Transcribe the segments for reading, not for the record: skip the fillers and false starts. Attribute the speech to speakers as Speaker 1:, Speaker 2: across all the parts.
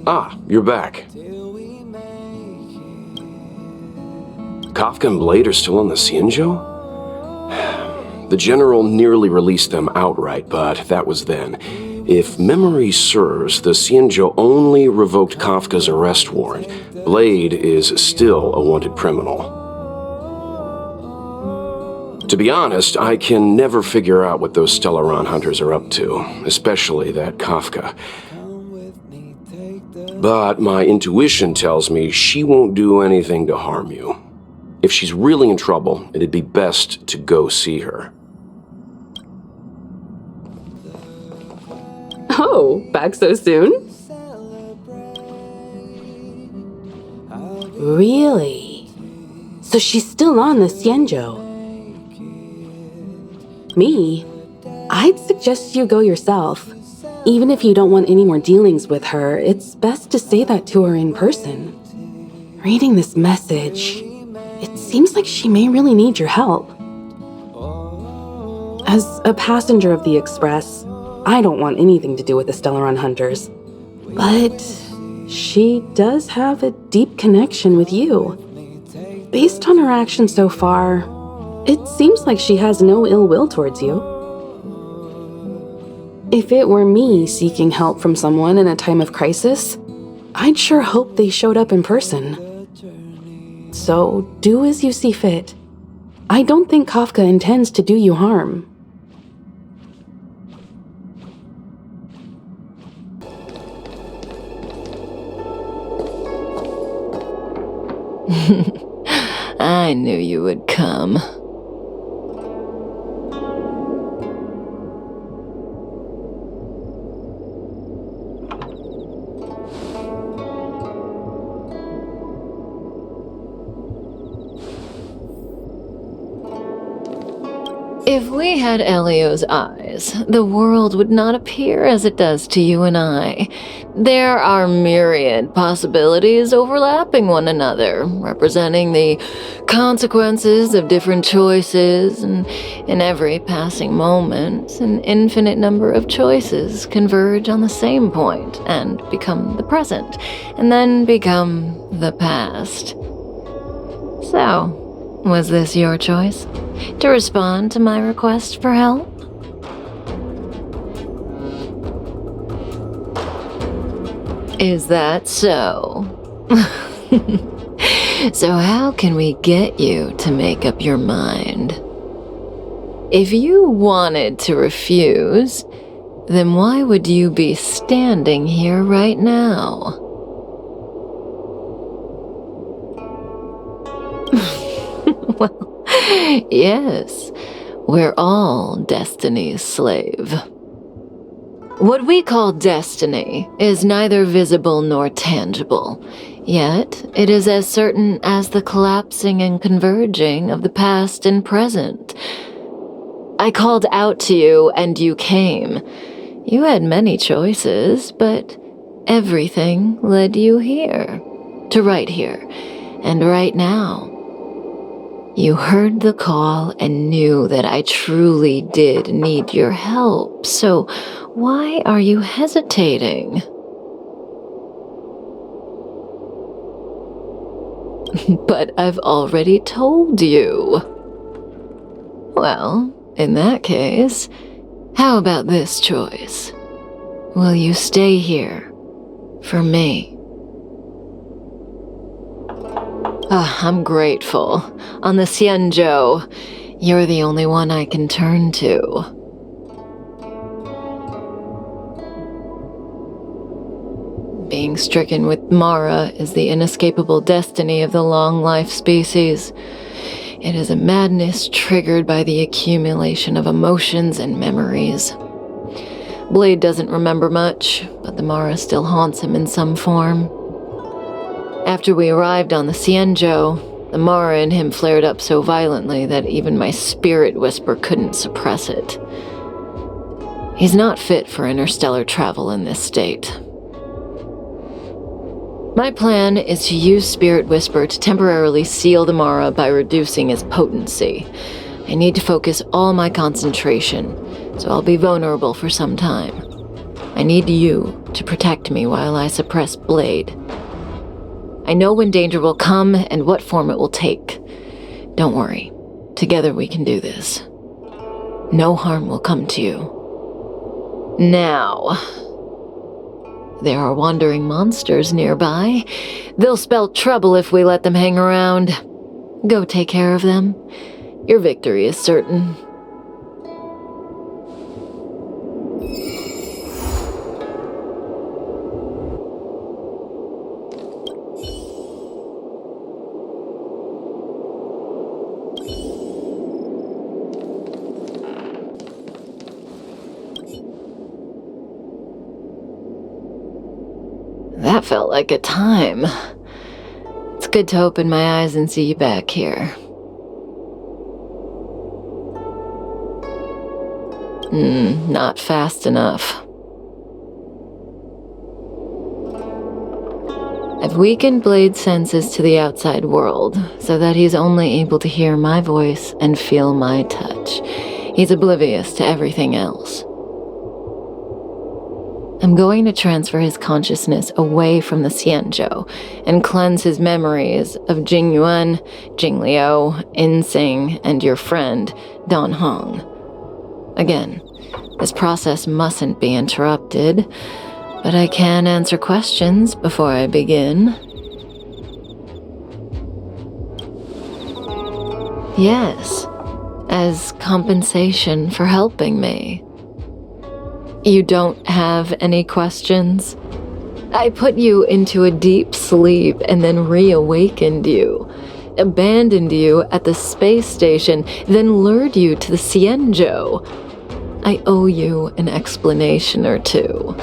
Speaker 1: Ah, you're back. Kafka and Blade are still on the Xianzhou? The General nearly released them outright, but that was then. If memory serves, the Xianzhou only revoked Kafka's arrest warrant. Blade is still a wanted criminal. To be honest, I can never figure out what those Stellaron hunters are up to, especially that Kafka. But my intuition tells me she won't do anything to harm you. If she's really in trouble, it'd be best to go see her.
Speaker 2: Oh, back so soon? Really? So she's still on the Xianzhou? Me? I'd suggest you go yourself. Even if you don't want any more dealings with her, it's best to say that to her in person. Reading this message, it seems like she may really need your help. As a passenger of the Express, I don't want anything to do with the Stellaron hunters. But she does have a deep connection with you. Based on her actions so far, it seems like she has no ill will towards you. If it were me seeking help from someone in a time of crisis, I'd sure hope they showed up in person. So do as you see fit. I don't think Kafka intends to do you harm.
Speaker 3: I knew you would come. If we had Elio's eyes, the world would not appear as it does to you and I. There are myriad possibilities overlapping one another, representing the consequences of different choices, and in every passing moment, an infinite number of choices converge on the same point and become the present, and then become the past. So, was this your choice? To respond to my request for help? Is that so? So how can we get you to make up your mind? If you wanted to refuse, then why would you be standing here right now? Well, yes, we're all destiny's slave. What we call destiny is neither visible nor tangible, yet it is as certain as the collapsing and converging of the past and present. I called out to you and you came. You had many choices, but everything led you here, to right here, and right now. You heard the call and knew that I truly did need your help, so why are you hesitating? But I've already told you. Well, in that case, how about this choice? Will you stay here for me? I'm grateful. On the Xianzhou, you're the only one I can turn to. Being stricken with Mara is the inescapable destiny of the long-life species. It is a madness triggered by the accumulation of emotions and memories. Blade doesn't remember much, but the Mara still haunts him in some form. After we arrived on the Xianzhou, the Mara in him flared up so violently that even my spirit whisper couldn't suppress it. He's not fit for interstellar travel in this state. My plan is to use Spirit Whisper to temporarily seal the Mara by reducing his potency. I need to focus all my concentration, so I'll be vulnerable for some time. I need you to protect me while I suppress Blade. I know when danger will come and what form it will take. Don't worry. Together we can do this. No harm will come to you. Now, there are wandering monsters nearby. They'll spell trouble if we let them hang around. Go take care of them. Your victory is certain. That felt like a time. It's good to open my eyes and see you back here. Not fast enough. I've weakened Blade's senses to the outside world, so that he's only able to hear my voice and feel my touch. He's oblivious to everything else. I'm going to transfer his consciousness away from the Xianzhou and cleanse his memories of Jingyuan, Jingliu, Insing, and your friend, Dan Hong. Again, this process mustn't be interrupted, but I can answer questions before I begin. Yes, as compensation for helping me. You don't have any questions? I put you into a deep sleep and then reawakened you, abandoned you at the space station, then lured you to the Xianzhou. I owe you an explanation or two.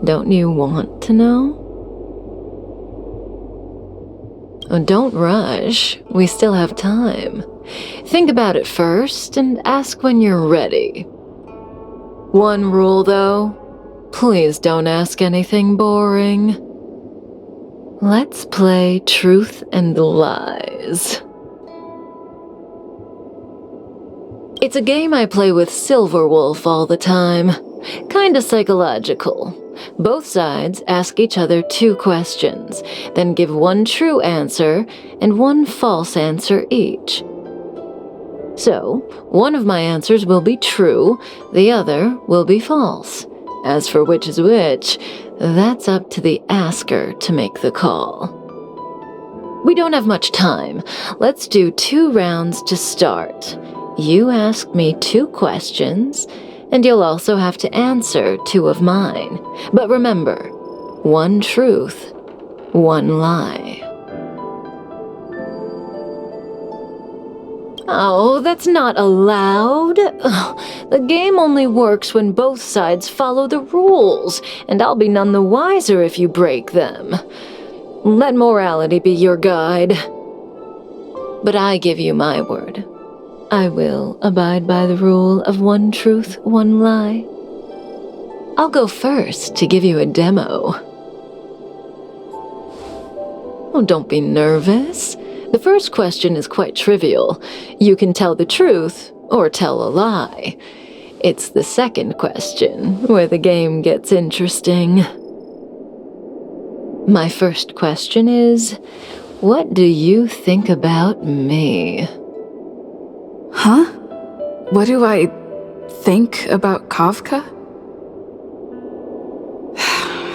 Speaker 3: Don't you want to know? Oh, don't rush. We still have time. Think about it first and ask when you're ready. One rule, though. Please don't ask anything boring. Let's play truth and lies. It's a game I play with Silverwolf all the time. Kinda psychological. Both sides ask each other 2 questions, then give one true answer and one false answer each. So, one of my answers will be true, the other will be false. As for which is which, that's up to the asker to make the call. We don't have much time. Let's do 2 rounds to start. You ask me 2 questions, and you'll also have to answer 2 of mine. But remember, 1 truth, 1 lie. Oh, that's not allowed. Ugh, the game only works when both sides follow the rules, and I'll be none the wiser if you break them. Let morality be your guide. But I give you my word. I will abide by the rule of 1 truth, 1 lie. I'll go first to give you a demo. Oh, don't be nervous. The first question is quite trivial. You can tell the truth or tell a lie. It's the second question where the game gets interesting. My first question is, what do you think about me?
Speaker 2: Huh? What do I think about Kafka?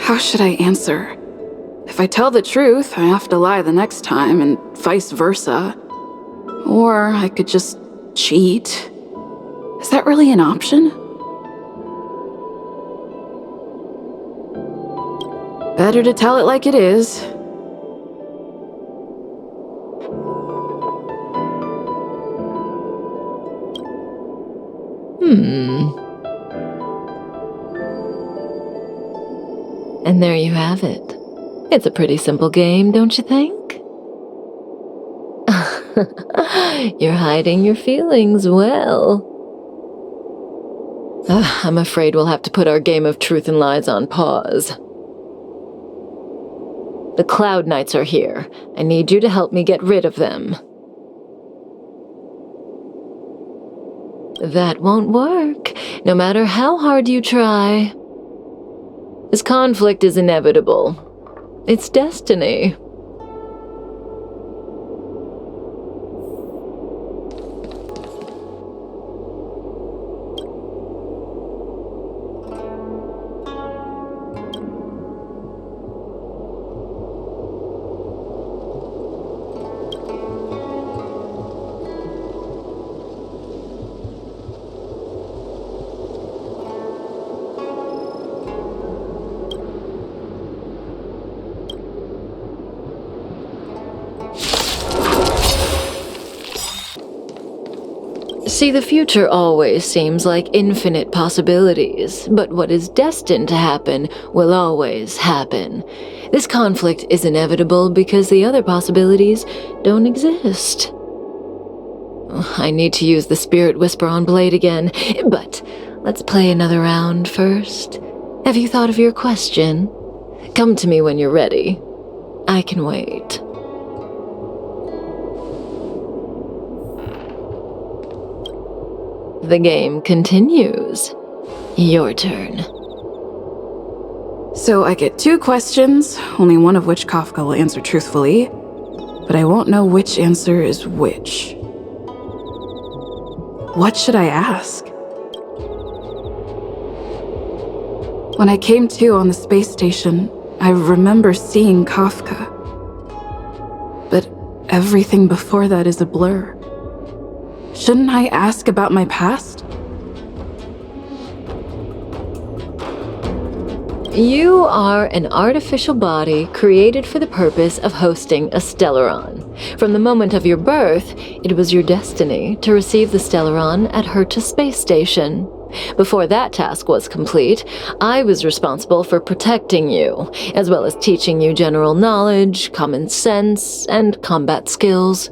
Speaker 2: How should I answer? If I tell the truth, I have to lie the next time, and vice versa. Or I could just cheat. Is that really an option? Better to tell it like it is.
Speaker 3: And there you have it. It's a pretty simple game, don't you think? You're hiding your feelings well. I'm afraid we'll have to put our game of truth and lies on pause. The Cloud Knights are here. I need you to help me get rid of them. That won't work, no matter how hard you try. This conflict is inevitable. It's destiny. See, the future always seems like infinite possibilities, but what is destined to happen will always happen. This conflict is inevitable because the other possibilities don't exist. I need to use the Spirit Whisper on Blade again, but let's play another round first. Have you thought of your question? Come to me when you're ready. I can wait. The game continues. Your turn.
Speaker 2: So I get 2 questions, only one of which Kafka will answer truthfully, but I won't know which answer is which. What should I ask? When I came to on the space station, I remember seeing Kafka. But everything before that is a blur. Shouldn't I ask about my past?
Speaker 3: You are an artificial body created for the purpose of hosting a Stellaron. From the moment of your birth, it was your destiny to receive the Stellaron at Herta Space Station. Before that task was complete, I was responsible for protecting you, as well as teaching you general knowledge, common sense, and combat skills.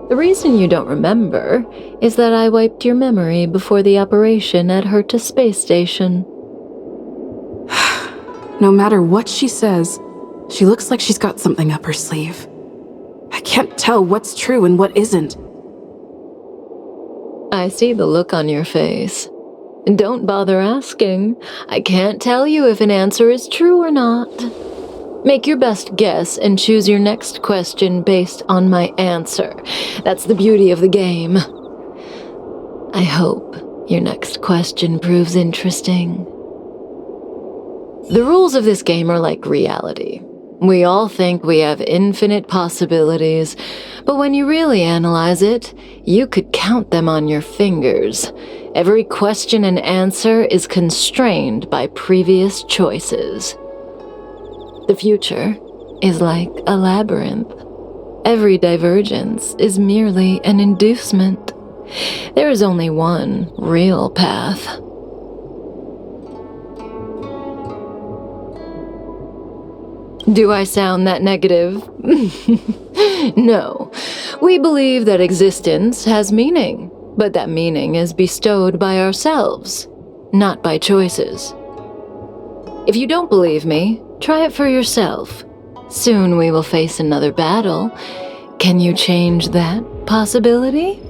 Speaker 3: The reason you don't remember is that I wiped your memory before the operation at Herta Space Station.
Speaker 2: No matter what she says, she looks like she's got something up her sleeve. I can't tell what's true and what isn't.
Speaker 3: I see the look on your face. Don't bother asking. I can't tell you if an answer is true or not. Make your best guess and choose your next question based on my answer. That's the beauty of the game. I hope your next question proves interesting. The rules of this game are like reality. We all think we have infinite possibilities, but when you really analyze it, you could count them on your fingers. Every question and answer is constrained by previous choices. The future is like a labyrinth. Every divergence is merely an inducement. There is only one real path. Do I sound that negative? No. We believe that existence has meaning, but that meaning is bestowed by ourselves, not by choices. If you don't believe me, try it for yourself. Soon we will face another battle. Can you change that possibility?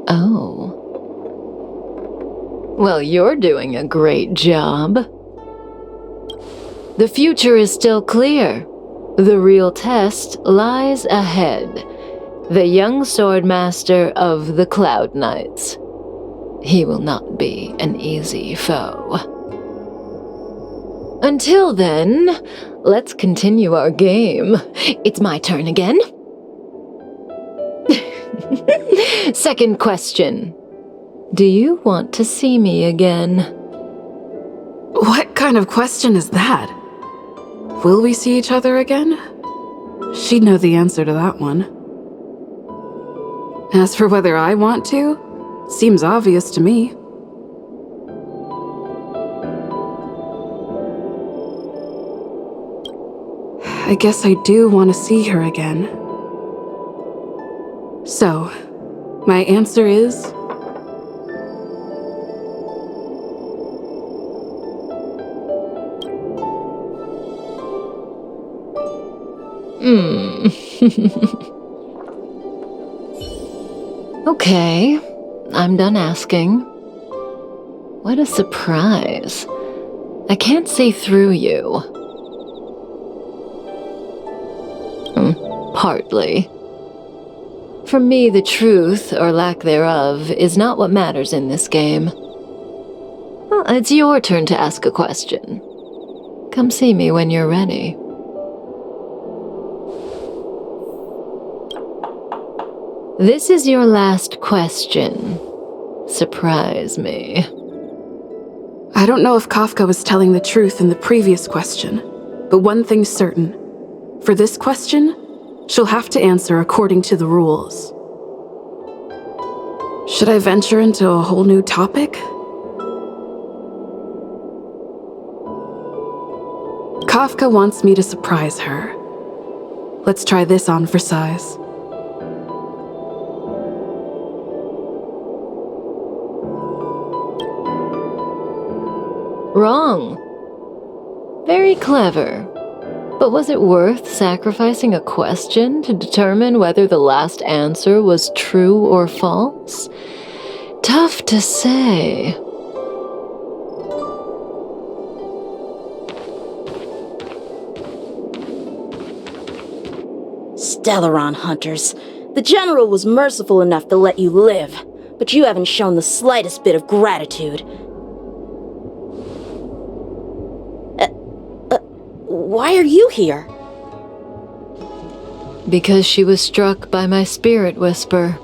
Speaker 3: Oh. Well, you're doing a great job. The future is still clear. The real test lies ahead. The young swordmaster of the Cloud Knights. He will not be an easy foe. Until then, let's continue our game. It's my turn again. Second question. Do you want to see me again?
Speaker 2: What kind of question is that? Will we see each other again? She'd know the answer to that one. As for whether I want to, seems obvious to me. I guess I do want to see her again. So, my answer is...
Speaker 3: Okay, I'm done asking. What a surprise. I can't see through you. Partly. For me, the truth, or lack thereof, is not what matters in this game. Well, it's your turn to ask a question. Come see me when you're ready. This is your last question. Surprise me.
Speaker 2: I don't know if Kafka was telling the truth in the previous question, but one thing's certain. For this question, she'll have to answer according to the rules. Should I venture into a whole new topic? Kafka wants me to surprise her. Let's try this on for size.
Speaker 3: Wrong. Very clever. But was it worth sacrificing a question to determine whether the last answer was true or false? Tough to say.
Speaker 4: Stellaron hunters. The General was merciful enough to let you live, but you haven't shown the slightest bit of gratitude. Why are you here?
Speaker 3: Because she was struck by my spirit whisper.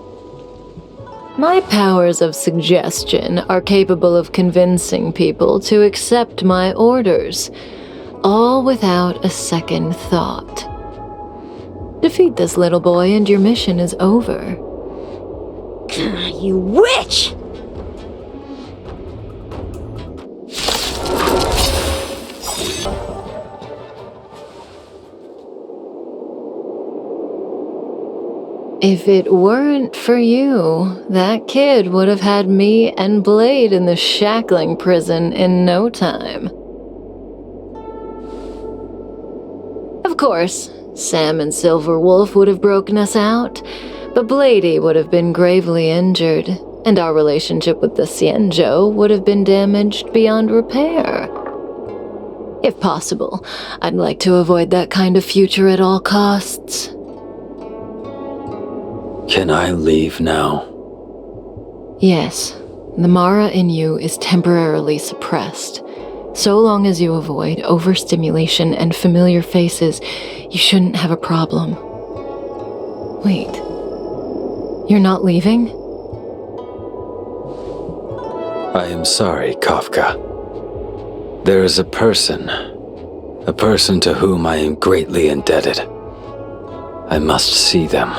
Speaker 3: My powers of suggestion are capable of convincing people to accept my orders, all without a second thought. Defeat this little boy and your mission is over.
Speaker 4: You witch!
Speaker 3: If it weren't for you, that kid would have had me and Blade in the shackling prison in no time. Of course, Sam and Silverwolf would have broken us out, but Blady would have been gravely injured, and our relationship with the Xianzhou would have been damaged beyond repair. If possible, I'd like to avoid that kind of future at all costs.
Speaker 5: Can I leave now?
Speaker 3: Yes, the Mara in you is temporarily suppressed. So long as you avoid overstimulation and familiar faces, you shouldn't have a problem. Wait, you're not leaving?
Speaker 5: I am sorry, Kafka. There is a person to whom I am greatly indebted. I must see them.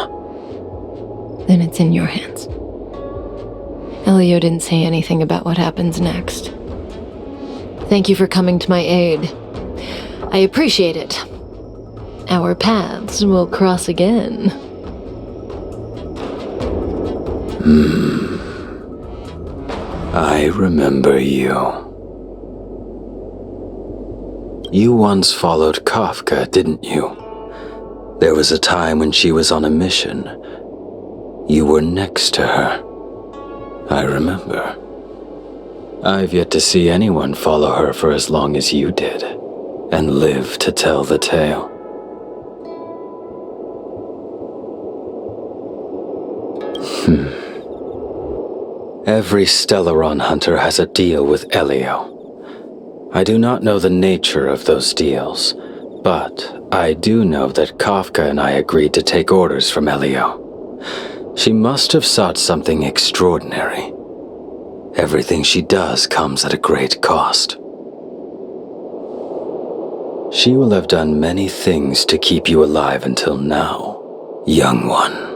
Speaker 3: Then it's in your hands. Elio didn't say anything about what happens next. Thank you for coming to my aid. I appreciate it. Our paths will cross again.
Speaker 5: I remember you. You once followed Kafka, didn't you? There was a time when she was on a mission. You were next to her. I remember. I've yet to see anyone follow her for as long as you did, and live to tell the tale. Every Stellaron hunter has a deal with Elio. I do not know the nature of those deals, but I do know that Kafka and I agreed to take orders from Elio. She must have sought something extraordinary. Everything she does comes at a great cost. She will have done many things to keep you alive until now, young one.